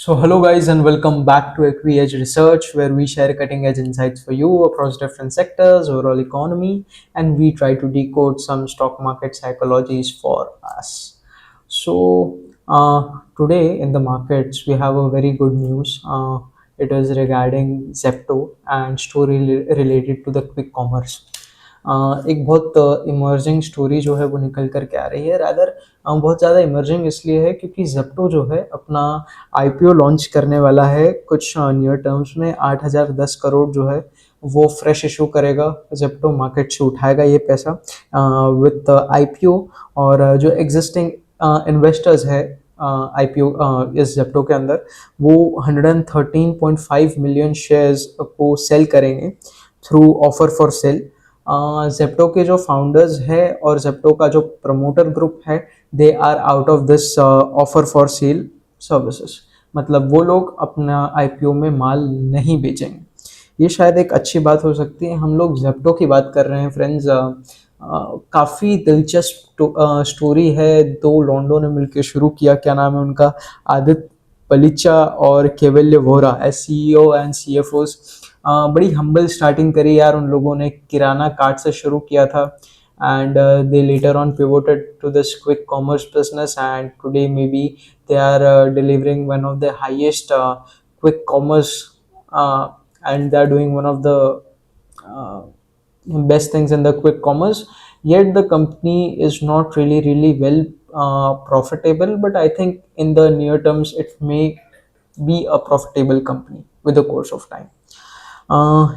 So, hello guys, and welcome back to Equi Edge Research, where we share cutting edge insights for you across different sectors, overall economy, and we try to decode some stock market psychologies for us. Today in the markets, we have a very good news. It is regarding Zepto and story related to the quick commerce. एक बहुत emerging story जो है वो निकल कर के आ रही है रादर बहुत ज़्यादा इमर्जिंग इसलिए है क्योंकि जेप्टो जो है अपना आईपीओ लॉन्च करने वाला है कुछ नियर टर्म्स में 8,010 करोड़ जो है वो फ्रेश इशू करेगा। जेप्टो मार्केट से उठाएगा ये पैसा विथ आईपीओ और जो एग्जिस्टिंग इन्वेस्टर्स है आईपीओ इस जेप्टो के अंदर वो 113.5 मिलियन शेयर्स को सेल करेंगे through offer for cell. Zepto के जो फाउंडर्स है और जेप्टो का जो प्रमोटर ग्रुप है they are out of this offer for sale services, मतलब वो लोग अपना आईपीओ में माल नहीं बेचेंगे। ये शायद एक अच्छी बात हो सकती है। हम लोग जेप्टो की बात कर रहे हैं फ्रेंड्स। काफ़ी दिलचस्प स्टोरी है। दो लॉन्डो ने मिलकर शुरू किया, क्या नाम है उनका, आदित्य पलिचा और Kewalya Vora as CEO and सीएफओस। बड़ी हम्बल स्टार्टिंग करी यार उन लोगों ने, किराना कार्ट से शुरू किया था and they later on pivoted to this quick commerce business, and today maybe they are delivering one of the highest quick commerce, and they are doing one of the uh, best things in the quick commerce. Yet the company is not really well profitable, but I think in the near terms it may be a profitable company with the course of time.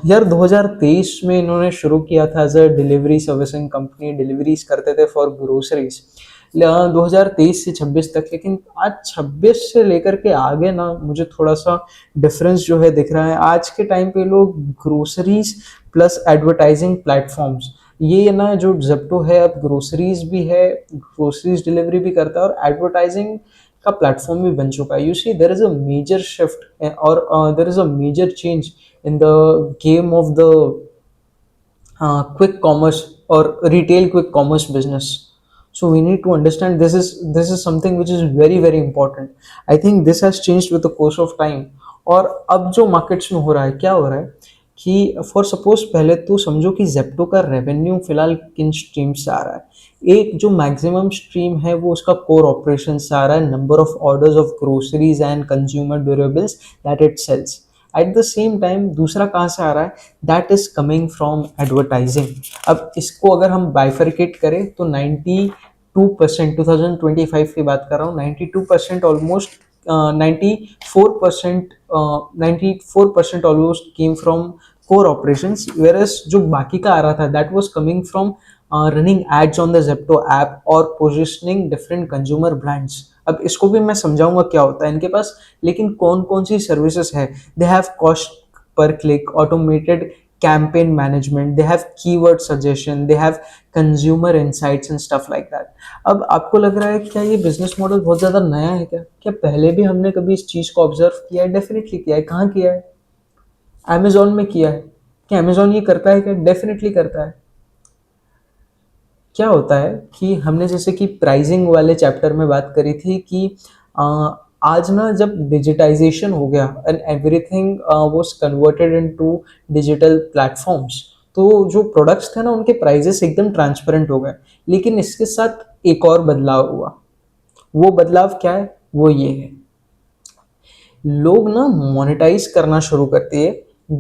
यार 2023 में इन्होंने शुरू किया था as a delivery servicing company, deliveries करते थे for groceries 2023 से 26 तक। लेकिन आज 26 से लेकर के आगे ना मुझे थोड़ा सा डिफरेंस जो है दिख रहा है। आज के टाइम पे लोग ग्रोसरीज प्लस एडवर्टाइजिंग प्लेटफॉर्म्स, ये ना जो जेप्टो है अब ग्रोसरीज भी है, ग्रोसरीज डिलीवरी भी करता है और एडवर्टाइजिंग का प्लेटफॉर्म भी बन चुका है। You see there is a major shift और there is a major change in the game of the quick commerce or retail quick commerce business. So we need to understand this is something which is very important. I think this has changed with the course of time. और अब जो markets में हो रहा है, क्या हो रहा है कि फॉर सपोज पहले तो समझो कि जेप्टो का रेवेन्यू फिलहाल किन स्ट्रीम से आ रहा है। एक जो मैक्सिमम स्ट्रीम है वो उसका कोर ऑपरेशन से आ रहा है, number of orders of groceries and consumer durables that it sells. At the same time दूसरा कहाँ से आ रहा है, that is coming from advertising. अब इसको अगर हम बाइफरकेट करें तो 92%, 2025 की बात कर रहा हूँ, 92% almost 94% 94% almost came from core operations, whereas जो बाकी का आ रहा था that was coming from running ads on the Zepto app और पोजिशनिंग डिफरेंट कंज्यूमर ब्रांड्स। अब इसको भी मैं समझाऊंगा क्या होता है इनके पास। लेकिन कौन कौन सी सर्विसेज है, they have cost per click, automated campaign management, they have keyword suggestion, they have consumer insights and stuff like that. अब आपको लग रहा है क्या ये बिजनेस मॉडल बहुत ज़्यादा नया है क्या पहले भी हमने कभी इस चीज़ को ऑब्जर्व किया है? डेफिनेटली किया है। कहाँ किया है? अमेजोन में किया है। क्या अमेजोन ये करता है क्या? डेफिनेटली करता है। क्या होता है कि हमने जैसे कि प्राइसिंग वाले चैप्टर में बात करी थी कि आज ना जब डिजिटाइजेशन हो गया and everything was converted into digital platforms, तो जो प्रोडक्ट्स थे ना उनके प्राइजेस एकदम ट्रांसपेरेंट हो गए। लेकिन इसके साथ एक और बदलाव हुआ। वो बदलाव क्या है? वो ये है, लोग ना मोनेटाइज करना शुरू करते हैं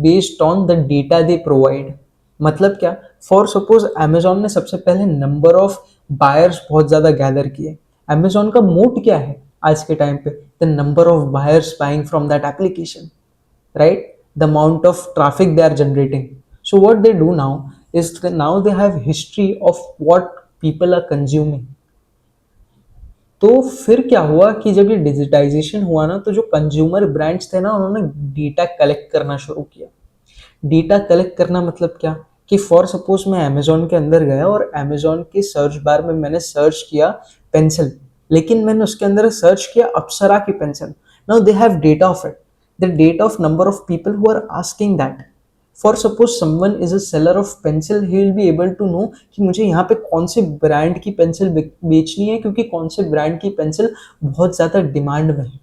based on the data they provide. मतलब क्या, फॉर सपोज अमेजोन ने सबसे पहले नंबर ऑफ बायर्स बहुत ज़्यादा गैदर किए। अमेजोन का मोट क्या है आज के टाइम पे? The number of buyers buying from that application, right? The amount of traffic they are generating. So what they do now is now they have history of what people are consuming. तो फिर क्या हुआ कि जब ये digitisation हुआ ना, तो जो कंज्यूमर ब्रांड्स थे ना उन्होंने डेटा कलेक्ट करना शुरू किया। डेटा कलेक्ट करना मतलब क्या कि फॉर सपोज मैं अमेजोन के अंदर गया और अमेजोन के सर्च बार में मैंने सर्च किया पेंसिल, लेकिन मैंने उसके अंदर सर्च किया अप्सरा की pencil. Now they have data of it, the data of number of people who are asking that. For suppose someone is a seller of pencil, he will be able to know कि मुझे यहाँ पे कौन से brand की pencil बेचनी है, क्योंकि कौन से ब्रांड की पेंसिल बहुत ज़्यादा डिमांड में है।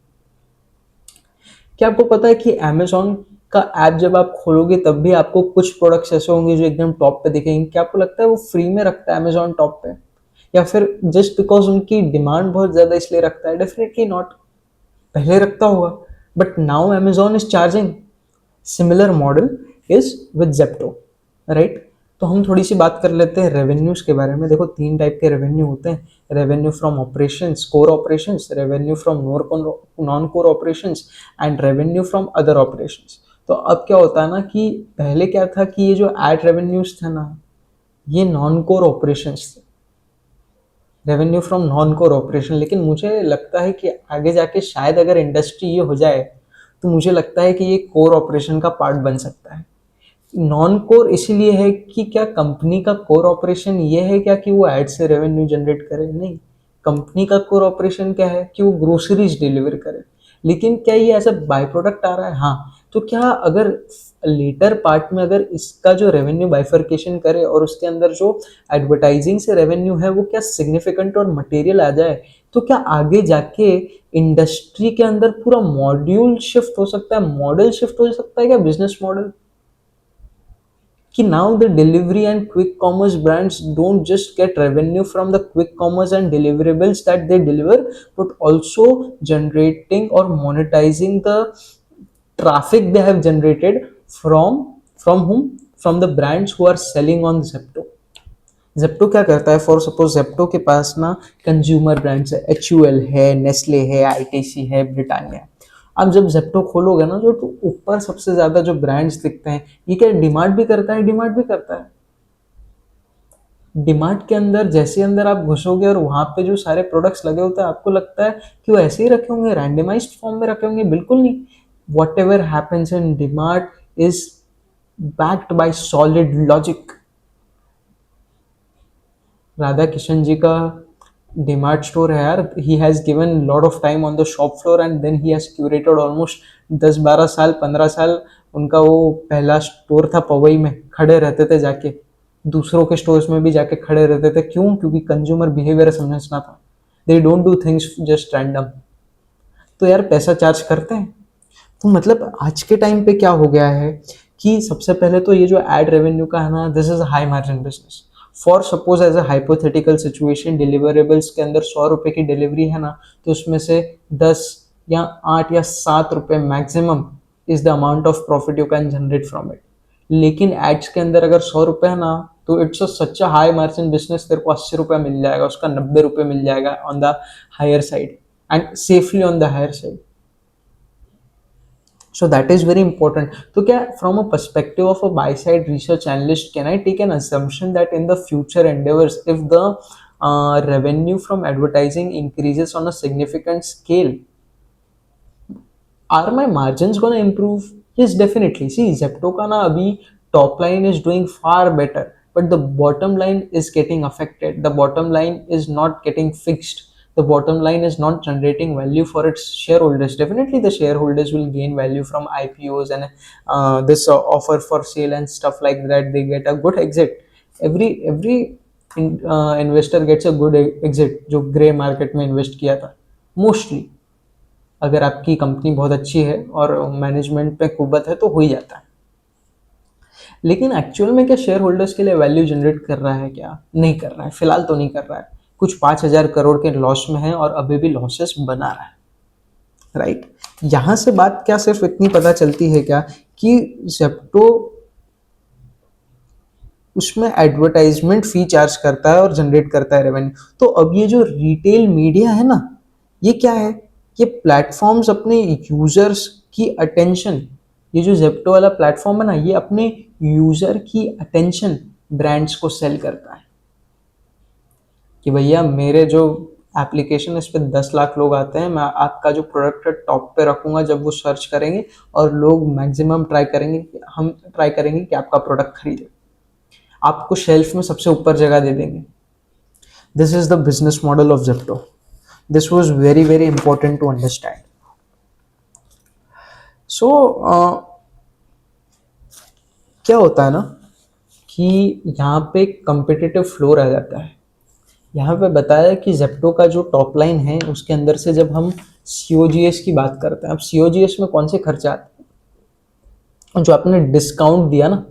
क्या आपको पता है कि अमेजोन का ऐप जब आप खोलोगे तब भी आपको कुछ प्रोडक्ट्स ऐसे होंगे जो एकदम टॉप पे दिखेंगे? क्या आपको लगता है वो फ्री में रखता है अमेजोन टॉप पे, या फिर जस्ट बिकॉज उनकी डिमांड बहुत ज्यादा इसलिए रखता है? Definitely not. पहले रखता होगा, but now Amazon is charging. Similar model is with Zepto, right? तो हम थोड़ी सी बात कर लेते हैं रेवेन्यूज के बारे में। देखो, तीन टाइप के रेवेन्यू होते हैं: revenue from operations, core operations, revenue from non core operations, and revenue from other operations. तो अब क्या होता है ना कि पहले क्या था कि ये जो एड रेवेन्यूज थे ना, ये नॉन कोर ऑपरेशंस थे, revenue from non core operation. लेकिन मुझे लगता है कि आगे जाके शायद अगर इंडस्ट्री ये हो जाए तो मुझे लगता है कि ये कोर ऑपरेशन का पार्ट बन सकता है। नॉन कोर इसीलिए है कि क्या कंपनी का कोर ऑपरेशन ये है क्या कि वो एड से रेवेन्यू जनरेट करे? नहीं। कंपनी का कोर ऑपरेशन क्या है कि वो ग्रोसरीज डिलीवर करे। लेकिन क्या ये एज अ बाय प्रोडक्ट आ रहा है? हाँ। तो क्या अगर लेटर पार्ट में अगर इसका जो रेवेन्यू बाइफर्केशन करे और उसके अंदर जो एडवर्टाइजिंग से रेवेन्यू है वो क्या सिग्निफिकेंट और मटेरियल आ जाए, तो क्या आगे जाके इंडस्ट्री के अंदर पूरा मॉड्यूल शिफ्ट हो सकता है, मॉडल शिफ्ट हो सकता है क्या, बिजनेस मॉडल? कि now the delivery and quick commerce brands don't just get revenue from the quick commerce and deliverables that they deliver, but also generating or monetizing the traffic they have generated from whom? From the brands who are selling on Zepto. Zepto क्या करता है? For suppose Zepto के पास ना consumer brands है, HUL है, Nestle है, ITC है, Britannia है। अब जब जेप्टो खोलोगे ना, जो तो ऊपर सबसे ज्यादा जो ब्रांड्स दिखते हैं, ये क्या डिमांड भी करता है? डिमांड भी करता है। डिमांड के अंदर जैसे अंदर आप घुसोगे और वहां पे जो सारे प्रोडक्ट्स लगे होते हैं, आपको लगता है कि वो ऐसे ही रखे होंगे, रैंडमाइज्ड फॉर्म में रखे होंगे? बिल्कुल नहीं। Whatever happens in demand is backed by solid logic. Radha Kishan ji का डीमार्ट स्टोर है यार। He has given lot of time on the shop floor and then he has curated almost 10-12 साल, 15 साल। उनका वो पहला स्टोर था पवई में, खड़े रहते थे जाके, दूसरों के स्टोर्स में भी जाके खड़े रहते थे। क्यों? क्योंकि कंज्यूमर बिहेवियर समझना था। They don't do things just random. तो यार पैसा चार्ज करते हैं। तो मतलब आज के टाइम पे क्या हो गया है कि सबसे पहले तो ये जो एड रेवेन्यू का है ना, this is a high margin business. For suppose as a hypothetical situation, deliverables के अंदर 100 रुपए की डिलीवरी है ना, तो उसमें से 10 या 8 या 7 रुपए maximum is the amount of profit you can generate from it. लेकिन एड्स के अंदर अगर 100 रुपए है ना, तो it's such a high margin business. तेरे को 80 रुपए मिल जाएगा, उसका 90 रुपए मिल जाएगा on the higher side, and safely on the higher side. So that is very important. So from a perspective of a buy side research analyst, can I take an assumption that in the future endeavors, if the revenue from advertising increases on a significant scale, are my margins going to improve? Yes, definitely. See, Zepto ka na abhi top line is doing far better, but the bottom line is getting affected. The bottom line is not getting fixed. The bottom line is not generating value for its shareholders. Definitely the shareholders will gain value from IPOs and this offer for sale and stuff like that. They get a good exit. Every investor gets a good exit जो grey market में invest किया था mostly. अगर आपकी company बहुत अच्छी है और मैनेजमेंट पे कुवत है तो हो ही जाता है। लेकिन एक्चुअल में क्या शेयर होल्डर्स के लिए वैल्यू जनरेट कर रहा है? क्या नहीं कर रहा है, फिलहाल तो नहीं कर रहा है। कुछ 5,000 करोड़ के लॉस में है और अभी भी लॉसेस बना रहा है, राइट? यहां से बात क्या सिर्फ इतनी पता चलती है क्या कि जेप्टो उसमें एडवर्टाइजमेंट फी चार्ज करता है और जनरेट करता है रेवेन्यू। तो अब ये जो रिटेल मीडिया है ना, ये क्या है? ये प्लेटफॉर्म्स अपने यूजर्स की अटेंशन, ये जो जेप्टो वाला प्लेटफॉर्म है ना, ये अपने यूजर की अटेंशन ब्रांड्स को सेल करता है कि भैया मेरे जो एप्लीकेशन इस पे 10 लाख लोग आते हैं, मैं आपका जो प्रोडक्ट है टॉप पे रखूंगा जब वो सर्च करेंगे, और लोग मैक्सिमम ट्राई करेंगे, हम ट्राई करेंगे कि आपका प्रोडक्ट खरीदें, आपको शेल्फ में सबसे ऊपर जगह दे देंगे। This is the business model of Zepto. This was very very important to understand. So क्या होता है ना कि यहाँ पे कंपिटिटिव फ्लोर आ जाता है यहाँ पे बताया कि जेप्टो का जो टॉप लाइन है उसके अंदर से जब हम सीओजीएस की बात करते हैं, अब सीओजीएस में कौन से खर्चे आते हैं? जो आपने डिस्काउंट दिया ना,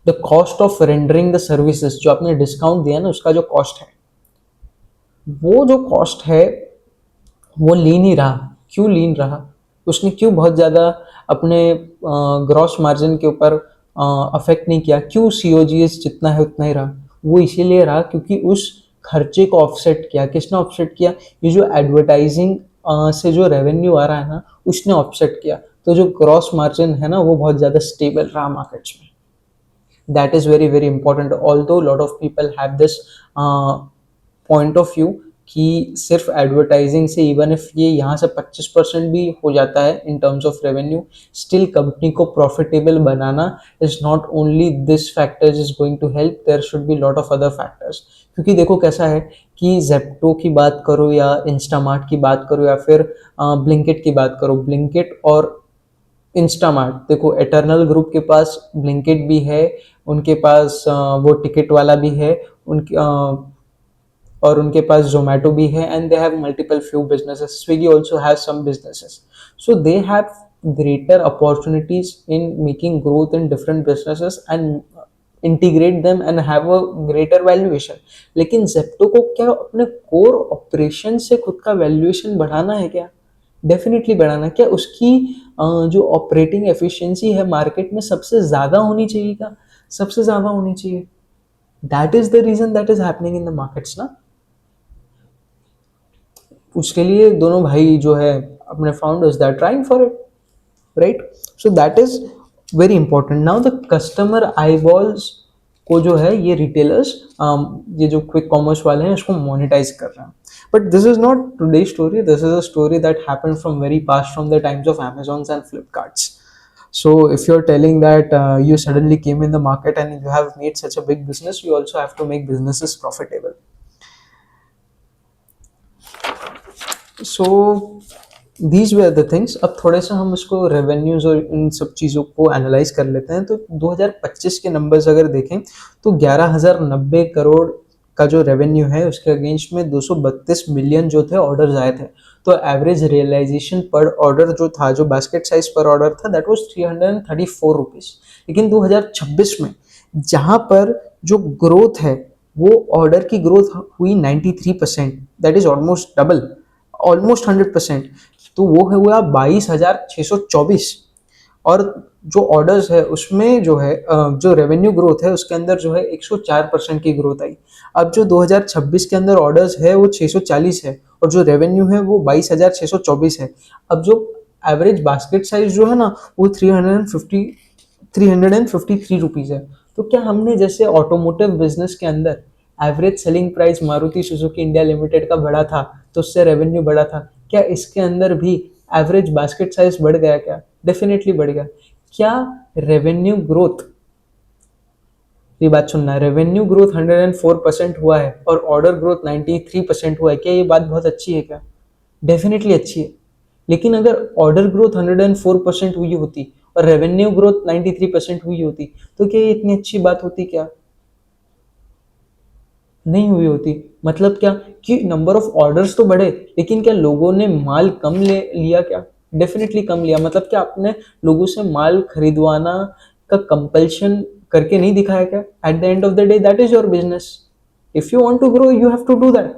the cost of rendering the services, जो आपने डिस्काउंट दिया ना उसका जो कॉस्ट है, वो जो कॉस्ट है वो लीन ही रहा। क्यों लीन रहा? उसने क्यों बहुत ज़्यादा अपने ग्रॉस मार्जिन के ऊपर अफेक्ट नहीं किया? क्यों सीओजीएस जितना है उतना ही रहा? वो इसीलिए रहा क्योंकि उस खर्चे को ऑफसेट किया। किसने ऑफसेट किया? ये जो एडवर्टाइजिंग से जो रेवेन्यू आ रहा है ना, उसने ऑफसेट किया। तो जो ग्रॉस मार्जिन है ना वो बहुत ज़्यादा स्टेबल रहा मार्केट्स में। That is very very important, although lot of people have this point of view कि सिर्फ एडवर्टाइजिंग से इवन इफ ये यहाँ से 25% भी हो जाता है in terms of revenue, still company को प्रॉफिटेबल बनाना is not only this factors is going to help, there should be lot of other factors. क्योंकि देखो कैसा है कि जेप्टो की बात करो या इंस्टामार्ट की बात करो या फिर ब्लिंकिट की बात करो, ब्लिंकिट और इंस्टामार्ट, देखो एटर्नल ग्रुप के पास ब्लिंकिट भी है, उनके पास वो टिकट वाला भी है, उनके और उनके पास जोमेटो भी है, and they have multiple few businesses, Swiggy also has some businesses, so they have greater opportunities in making growth in different businesses and integrate them and have a greater valuation। लेकिन जेप्टो को क्या अपने कोर ऑपरेशन से खुद का valuation बढ़ाना है क्या? डेफिनेटली बढ़ाना। क्या उसकी जो ऑपरेटिंग एफिशिएंसी है मार्केट में सबसे ज़्यादा होनी चाहिए क्या? सबसे ज़्यादा होनी चाहिए। That is the reason that is happening in the markets ना। उसके लिए दोनों भाई जो है अपने founders they are trying for it, right? So that is very important. Now the customer eyeballs को जो है ये रिटेलर्स, ये जो क्विक कॉमर्स वाले हैं इसको मोनेटाइज कर रहे हैं। But this is not today story, this is a story that happened from very past, from the times of Amazons and Flipkarts. So if you're telling that you suddenly came in the market and you have made such a big business, you also have to make businesses profitable. So these were the things। अब थोड़े से हम इसको revenues और इन सब चीज़ों को analyse कर लेते हैं। तो 2025 के नंबर्स अगर देखें तो 11,090 करोड़ का जो रेवेन्यू है उसके अगेंस्ट में 232 मिलियन जो थे ऑर्डर्स आए थे। तो एवरेज रियलाइजेशन पर ऑर्डर जो था, जो बास्केट साइज पर ऑर्डर था, दैट वाज 334 रुपीज़। लेकिन 2026 में जहाँ पर जो ग्रोथ है वो ऑर्डर की ग्रोथ हुई 93%, that is almost double, almost 100%। तो वो है हुआ 22,624। और जो ऑर्डर्स है उसमें जो है जो रेवेन्यू ग्रोथ है उसके अंदर जो है 104% की ग्रोथ आई। अब जो 2026 के अंदर ऑर्डर्स है वो 640 है और जो रेवेन्यू है वो 22,624 है। अब जो एवरेज बास्केट साइज जो है ना वो 353 रुपीज़ है। तो क्या हमने जैसे ऑटोमोटिव बिजनेस के अंदर average selling price Maruti Suzuki India limited का बढ़ा था तो उससे रेवेन्यू बढ़ा था, क्या इसके अंदर भी एवरेज बास्केट साइज बढ़ गया क्या? डेफिनेटली बढ़ गया। क्या रेवेन्यू ग्रोथ, ये बात सुनना, रेवेन्यू ग्रोथ 104% हुआ है और ऑर्डर ग्रोथ 93% हुआ है, क्या ये बात बहुत अच्छी है क्या? डेफिनेटली अच्छी है। लेकिन अगर ऑर्डर ग्रोथ 104% हुई होती और रेवेन्यू ग्रोथ 93% हुई होती तो क्या ये इतनी अच्छी बात होती क्या? नहीं हुई होती। मतलब क्या कि नंबर ऑफ ऑर्डर्स तो बढ़े लेकिन क्या लोगों ने माल कम ले लिया क्या? डेफिनेटली कम लिया। मतलब क्या आपने लोगों से माल खरीदवाना का कंपल्शन करके नहीं दिखाया क्या? At the end of the day that is your business. If you want to grow you have to do that.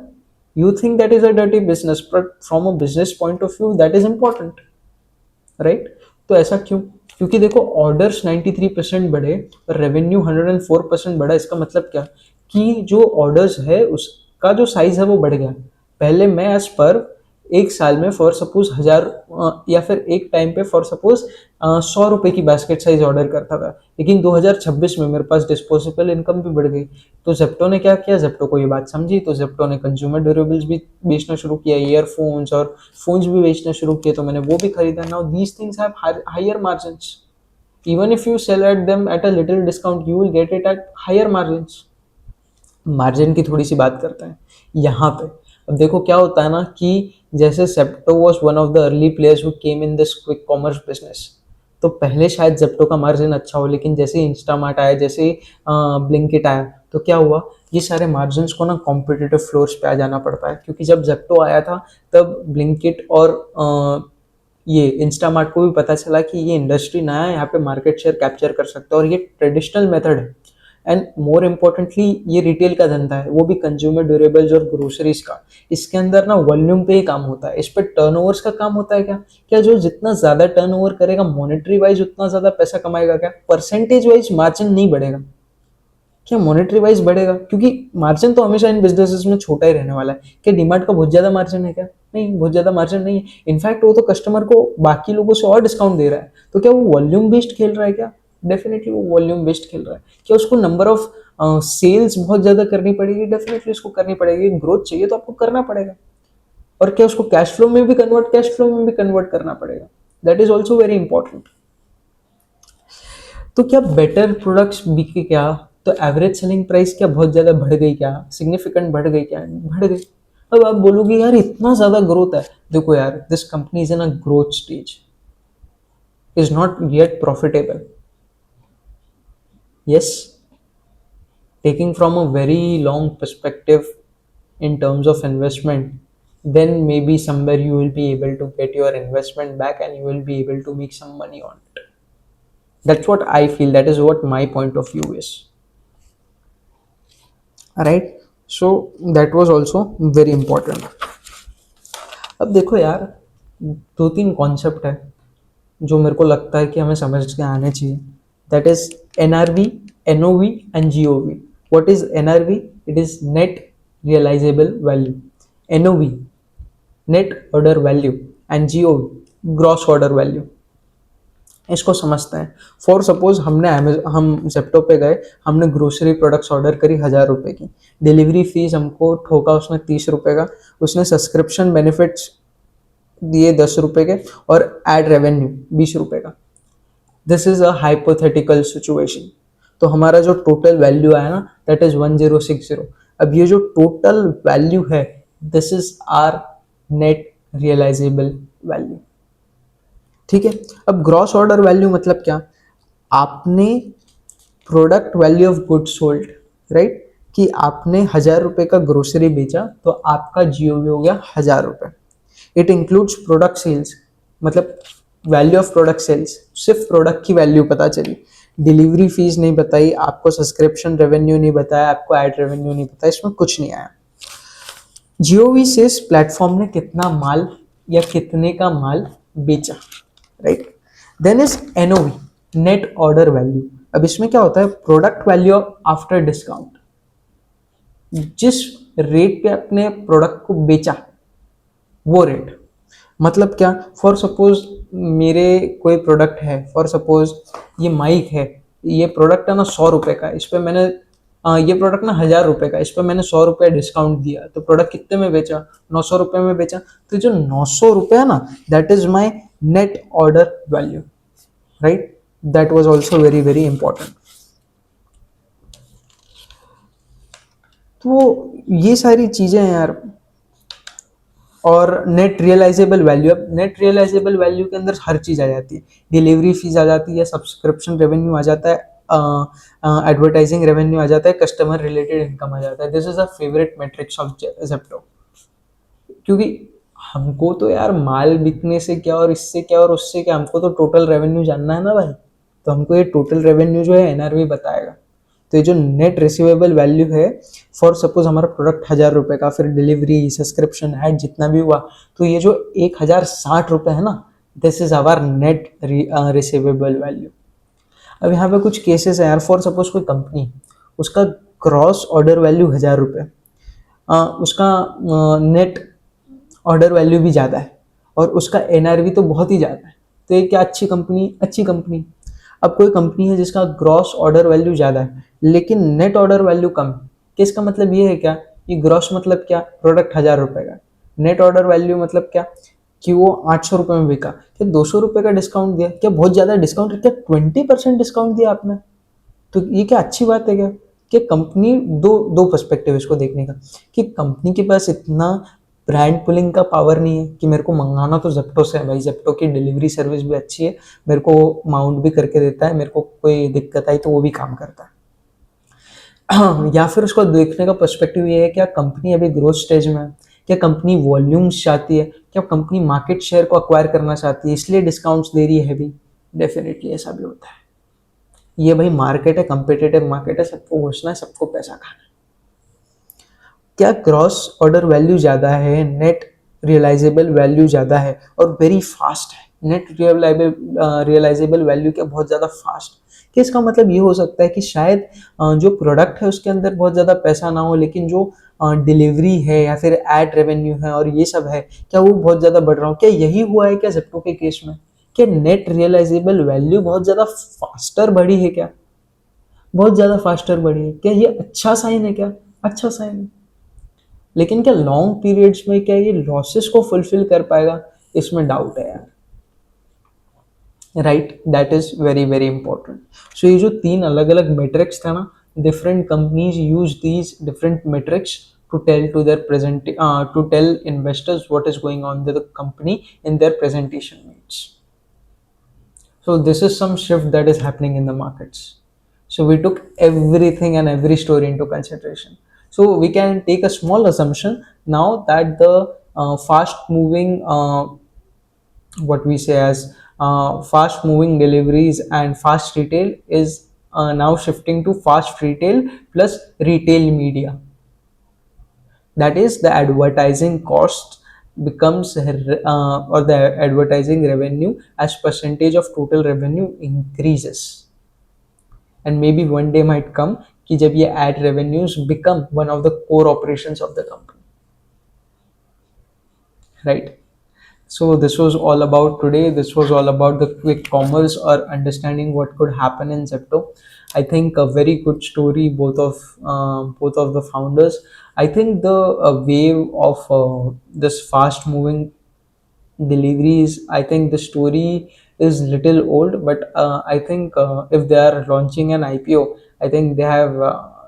You think that is a dirty business but from a business point of view that is important, right? तो ऐसा क्यों? क्योंकि देखो orders 93% बढ़े और revenue 104% बढ़ा। इसका मतलब क्या कि जो ऑर्डर्स है उसका जो साइज है वो बढ़ गया। पहले मैं एज पर एक साल में फॉर सपोज 1000 या फिर एक टाइम पे फॉर सपोज 100 रुपए की बास्केट साइज ऑर्डर करता था, लेकिन 2026 में मेरे पास डिस्पोजेबल इनकम भी बढ़ गई। तो जेप्टो ने क्या किया? जेप्टो को ये बात समझी तो जेप्टो ने कंज्यूमर ड्यूरेबल्स भी बेचना शुरू किया, ईयरफोन्स और फोन्स भी बेचना शुरू किए, तो मैंने वो भी खरीदा। Now these things have higher margins. Even if you sell at them at a little discount you will get it at higher margins. Margin की थोड़ी सी बात करते हैं यहाँ पे। अब देखो क्या होता है ना कि जैसे septo was one of the early players who came in this quick commerce business, तो पहले शायद जेप्टो का मार्जिन अच्छा हो, लेकिन जैसे ही इंस्टामार्ट आया, जैसे ही ब्लिंकिट आया, तो क्या हुआ, ये सारे मार्जिन को ना कॉम्पिटिटिव फ्लोर्स पे आ जाना पड़ता है, क्योंकि जब जेप्टो आया था तब ब्लिंकिट और ये इंस्टामार्ट को भी पता चला कि ये इंडस्ट्री नया है, यहाँ पे मार्केट शेयर कैप्चर कर सकता है और ये ट्रेडिशनल मेथड है। एंड मोर इम्पोर्टेंटली ये रिटेल का धंधा है, वो भी कंज्यूमर ड्यूरेबल्स और ग्रोसरीज का। इसके अंदर ना वॉल्यूम पे ही काम होता है, इस पर टर्नओवर्स का काम होता है क्या? क्या जो जितना ज्यादा टर्नओवर करेगा मॉनेटरी वाइज उतना ज्यादा पैसा कमाएगा क्या? परसेंटेज वाइज मार्जिन नहीं बढ़ेगा क्या? मॉनेटरी वाइज बढ़ेगा, क्योंकि मार्जिन तो हमेशा इन बिजनेसेस में छोटा ही रहने वाला है। क्या डीमार्ट का बहुत ज्यादा मार्जिन है क्या? नहीं, बहुत ज्यादा मार्जिन नहीं है। इनफैक्ट वो तो कस्टमर को बाकी लोगों से और डिस्काउंट दे रहा है। तो क्या वो वॉल्यूम बेस्ड खेल रहा है क्या? डेफिनेटली वो वॉल्यूम बेस्ड खेल रहा है। क्या उसको नंबर ऑफ सेल्स बहुत ज्यादा करनी पड़ेगी? डेफिनेटली उसको करनी पड़ेगी। ग्रोथ चाहिए तो आपको करना पड़ेगा। और क्या उसको कैश फ्लो में भी कन्वर्ट करना पड़ेगा। That is also very important. तो क्या बेटर प्रोडक्ट्स बिके क्या? तो एवरेज सेलिंग प्राइस क्या बहुत ज्यादा बढ़ गई क्या? सिग्निफिकेंट बढ़ गई क्या? बढ़ गई। अब आप बोलोगे यार इतना ज्यादा ग्रोथ है। देखो यार, this company is in a growth stage, is not yet profitable. Yes, taking from a very long perspective in terms of investment, then maybe somewhere you will be able to get your investment back and you will be able to make some money on it. That's what I feel. That is what my point of view is. Right? So that was also very important. अब देखो यार, दो तीन concept है जो मेरे को लगता है कि हमें समझ के आने चाहिए. That is NRV, NOV and GOV. What is NRV? It is net realizable value. NOV, net order value, and GOV, gross order value. इसको समझते हैं. फॉर सपोज हम जेप्टो पे गए, हमने ग्रोसरी प्रोडक्ट्स ऑर्डर करी 1,000 रुपए की. डिलीवरी फीस हमको ठोका उसने 30 रुपए का. उसने सब्सक्रिप्शन बेनिफिट्स दिए 10 रुपए के और एड रेवेन्यू 20 रुपए का. This is a hypothetical situation. तो हमारा जो टोटल वैल्यू आया ना, दैट इज 1060. अब ये जो टोटल वैल्यू है, this is our net realisable value. ठीक है. अब ग्रॉस ऑर्डर वैल्यू मतलब क्या? आपने product value of goods sold, right, कि आपने 1,000 रुपए का ग्रोसरी बेचा तो आपका GOV हो गया 1,000 रुपए. इट इंक्लूड्स प्रोडक्ट सेल्स, मतलब वैल्यू ऑफ प्रोडक्ट सेल्स. सिर्फ प्रोडक्ट की वैल्यू पता चली, डिलीवरी फीस नहीं बताई आपको, सब्सक्रिप्शन रेवेन्यू नहीं बताया आपको, एड रेवेन्यू नहीं बताया, इसमें कुछ नहीं आया. GOV से इस प्लेटफॉर्म ने कितना माल या कितने का माल बेचा, right. Then is NOV, net order value. अब इसमें क्या होता है? Product value after discount. जिस रेट पे अपने प्रोडक्ट को बेचा वो रेट. मतलब क्या? फॉर सपोज मेरे कोई प्रोडक्ट है, फॉर सपोज ये माइक है, ये प्रोडक्ट है ना 100 रुपए का, इस पर मैंने ये प्रोडक्ट ना 1,000 रुपए का, इस पर मैंने 100 रुपए डिस्काउंट दिया, तो प्रोडक्ट कितने में बेचा? 900 रुपए में बेचा. तो जो 900 रुपए है ना, that is my net order value, right. That was also very very important. तो ये सारी चीजें हैं यार. और नेट रियलाइजेबल वैल्यू, अब नेट रियलाइजेबल वैल्यू के अंदर हर चीज़ आ जाती है. डिलीवरी फीस आ जाती है, सब्सक्रिप्शन रेवेन्यू आ जाता है, एडवर्टाइजिंग रेवेन्यू आ जाता है, कस्टमर रिलेटेड इनकम आ जाता है. This is a favourite matrix of Zepto. क्योंकि हमको तो यार माल बिकने से क्या और इससे क्या और उससे क्या, हमको तो टोटल रेवेन्यू जानना है ना भाई. तो हमको ये टोटल रेवेन्यू जो है NRV बताएगा. तो ये जो नेट रिसीवेबल वैल्यू है, फॉर सपोज हमारा प्रोडक्ट 1,000 रुपए का, फिर डिलीवरी सब्सक्रिप्शन ऐड जितना भी हुआ, तो ये जो 1,060 रुपए है ना, this is our net receivable value. अब यहाँ पे कुछ केसेस है यार. फॉर सपोज कोई कंपनी, उसका क्रॉस ऑर्डर वैल्यू 1,000 रुपए, उसका नेट ऑर्डर वैल्यू भी ज़्यादा है और उसका NRV तो बहुत ही ज़्यादा है. तो ये क्या अच्छी कंपनी? अच्छी कंपनी. अब कोई कंपनी है जिसका ग्रॉस ऑर्डर वैल्यू ज़्यादा है लेकिन नेट ऑर्डर वैल्यू कम है. किसका मतलब ये है क्या? कि ग्रॉस मतलब क्या? प्रोडक्ट 1,000 रुपए का. नेट ऑर्डर वैल्यू मतलब क्या? कि वो 800 रुपए में बिका. क्या 200 रुपए का डिस्काउंट दिया? क्या बहुत ज़्यादा डिस्काउंट? क्या 20% डिस्काउंट दिया आपने? तो ये क्या अच्छी बात है क्या? कि कंपनी, दो दो पर्सपेक्टिव इसको देखने का, कि कंपनी के पास इतना ब्रांड पुलिंग का पावर नहीं है कि मेरे को मंगाना तो जेप्टो से है भाई, जेप्टो की डिलीवरी सर्विस भी अच्छी है, मेरे को माउंट भी करके देता है, मेरे को कोई दिक्कत आई तो वो भी काम करता है। या फिर उसको देखने का पर्सपेक्टिव ये है, क्या कंपनी अभी ग्रोथ स्टेज में है, क्या कंपनी वॉल्यूम्स चाहती है, क्या कंपनी मार्केट शेयर को अक्वायर करना चाहती है इसलिए डिस्काउंट्स दे रही है हैवी। डेफिनेटली ऐसा भी होता है। ये भाई मार्केट है, कंपिटेटिव मार्केट है, सबको घुसना है, सबको पैसा खाना है। क्या ग्रॉस ऑर्डर वैल्यू ज़्यादा है, नेट रियलाइजेबल वैल्यू ज़्यादा है और वेरी फास्ट है। नेट रियलाइजेबल वैल्यू क्या बहुत ज़्यादा फास्ट, कि इसका मतलब ये हो सकता है कि शायद जो प्रोडक्ट है उसके अंदर बहुत ज़्यादा पैसा ना हो, लेकिन जो डिलीवरी है या फिर एड रेवेन्यू है और ये सब है, क्या वो बहुत ज़्यादा बढ़ रहा हो। क्या यही हुआ है क्या जेप्टो के केस में? क्या नेट रियलाइजेबल वैल्यू बहुत ज़्यादा फास्टर बढ़ी है क्या? बहुत ज़्यादा फास्टर बढ़ी है क्या? ये अच्छा साइन है क्या? अच्छा साइन है। लेकिन क्या लॉन्ग पीरियड्स में क्या ये लॉसेस को फुलफिल कर पाएगा, इसमें डाउट है यार। Right, that is very very important. So ये जो तीन अलग अलग मेट्रिक्स था ना, different companies use these different metrics to tell to their present to tell investors what is going on the company in their presentation meets. So this is some shift that is happening in the markets. So we took everything and every story into consideration. So we can take a small assumption now that the fast moving, what we say as fast moving deliveries and fast retail is now shifting to fast retail plus retail media. That is, the advertising cost becomes or the advertising revenue as percentage of total revenue increases. And maybe one day might come कि जब ये ad revenues become one of the core operations of the company, right? So this was all about today. This was all about the quick commerce or understanding what could happen in Zepto. I think a very good story, both of the founders. I think the wave of this fast moving deliveries, I think the story is little old, but I think if they are launching an IPO, I think they have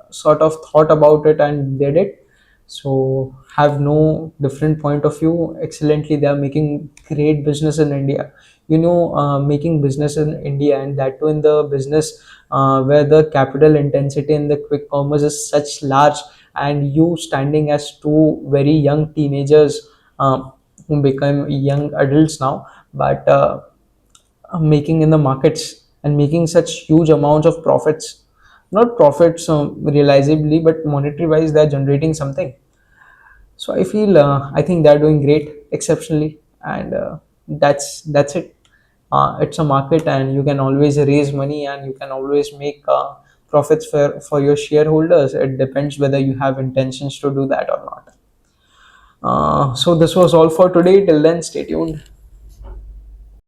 sort of thought about it and did it. So have no different point of view. Excellently, they are making great business in India. Making business in India, and that too in the business where the capital intensity in the quick commerce is such large, and you standing as two very young teenagers who become young adults now, but making in the markets and making such huge amounts of profits, not profits realizably, but monetary wise, they're generating something. So I feel, I think they're doing great, exceptionally, and that's it. It's a market, and you can always raise money, and you can always make profits for your shareholders. It depends whether you have intentions to do that or not. So this was all for today. Till then, stay tuned.